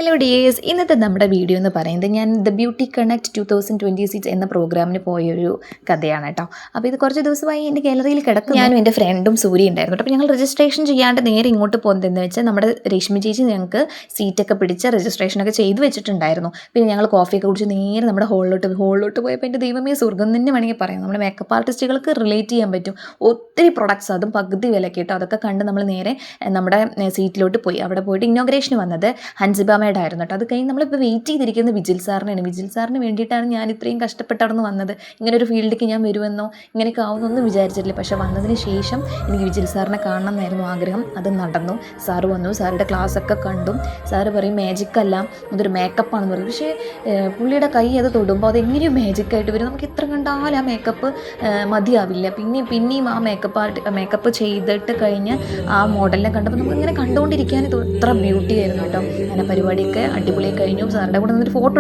Hello dears, ഇന്നത്തെ നമ്മുടെ video എന്ന് പറയുന്നത് ഞാൻ ദ ബ്യൂട്ടി കണക്ട് 2026 എന്ന പ്രോഗ്രാമിന് പോയൊരു കഥയാണ് കേട്ടോ. അപ്പോൾ ഇത് കുറച്ച് ദിവസമായി എൻ്റെ ഗാലറിയിൽ കിടക്കും. ഞാനും എൻ്റെ ഫ്രണ്ടും സൂര്യ ഉണ്ടായിരുന്നു കേട്ടോ. അപ്പോൾ ഞങ്ങൾ രജിസ്ട്രേഷൻ ചെയ്യാണ്ട് നേരെ ഇങ്ങോട്ട് പോകുന്നതെന്ന് വെച്ചാൽ നമ്മുടെ രശ്മി ചേച്ചി ഞങ്ങൾക്ക് സീറ്റൊക്കെ പിടിച്ച് രജിസ്ട്രേഷനൊക്കെ ചെയ്ത് വെച്ചിട്ടുണ്ടായിരുന്നു. പിന്നെ ഞങ്ങൾ കോഫിയൊക്കെ കുടിച്ച് നേരെ നമ്മുടെ ഹോളിലോട്ട് പോയപ്പോൾ എൻ്റെ ദൈവമേ സ്വർഗ്ഗം തന്നെ വേണമെങ്കിൽ പറയാം. നമ്മുടെ മേക്കപ്പ് ആർട്ടിസ്റ്റുകൾക്ക് റിലേറ്റ് ചെയ്യാൻ പറ്റും. ഒത്തിരി പ്രൊഡക്ട്സ്, അതും പകുതി വിലക്ക് കേട്ടോ. അതൊക്കെ കണ്ട് നമ്മൾ നേരെ നമ്മുടെ സീറ്റിലോട്ട് പോയി. അവിടെ പോയിട്ട് ഇന്നോഗ്രേഷന് വന്നത് ഹൻസിബാമ ആയിരുന്നു കേട്ടോ. അത് കഴിഞ്ഞ് നമ്മളിപ്പോൾ വെയിറ്റ് ചെയ്തിരിക്കുന്നത് വിജിൽ സാറിനാണ്. വിജിൽ സാറിന് വേണ്ടിയിട്ടാണ് ഞാൻ ഇത്രയും കഷ്ടപ്പെട്ടവിടുന്ന് വന്നത്. ഇങ്ങനെ ഒരു ഫീൽഡിലേക്ക് ഞാൻ വരുമെന്നോ ഇങ്ങനെയൊക്കെ ആവുമെന്നൊന്നും വിചാരിച്ചിട്ടില്ല. പക്ഷേ വന്നതിന് ശേഷം എനിക്ക് വിജിൽ സാറിനെ കാണണം എന്നായിരുന്നു ആഗ്രഹം. അത് നടന്നു. സാറ് വന്നു, സാറുടെ ക്ലാസ്സൊക്കെ കണ്ടു. സാറ് പറയും മാജിക്കല്ല, ഇതൊരു മേക്കപ്പാണെന്ന് പറയും. പക്ഷേ പുള്ളിയുടെ കൈ അത് തൊടുമ്പോൾ അതെങ്ങനെയും മാജിക്കായിട്ട് വരും. നമുക്ക് എത്ര കണ്ടാലും ആ മേക്കപ്പ് മതിയാവില്ല. പിന്നെയും ആ മേക്കപ്പ് ചെയ്തിട്ട് കഴിഞ്ഞ് ആ മോഡലിനെ കണ്ടപ്പോൾ നമുക്കിങ്ങനെ കണ്ടുകൊണ്ടിരിക്കാൻ ഇത് എത്ര ബ്യൂട്ടി ആയിരുന്നു കേട്ടോ. അങ്ങനെ പരിപാടിയൊക്കെ അടിപൊളിയായി കഴിഞ്ഞു. സാറിൻ്റെ കൂടെ നിന്നൊരു ഫോട്ടോ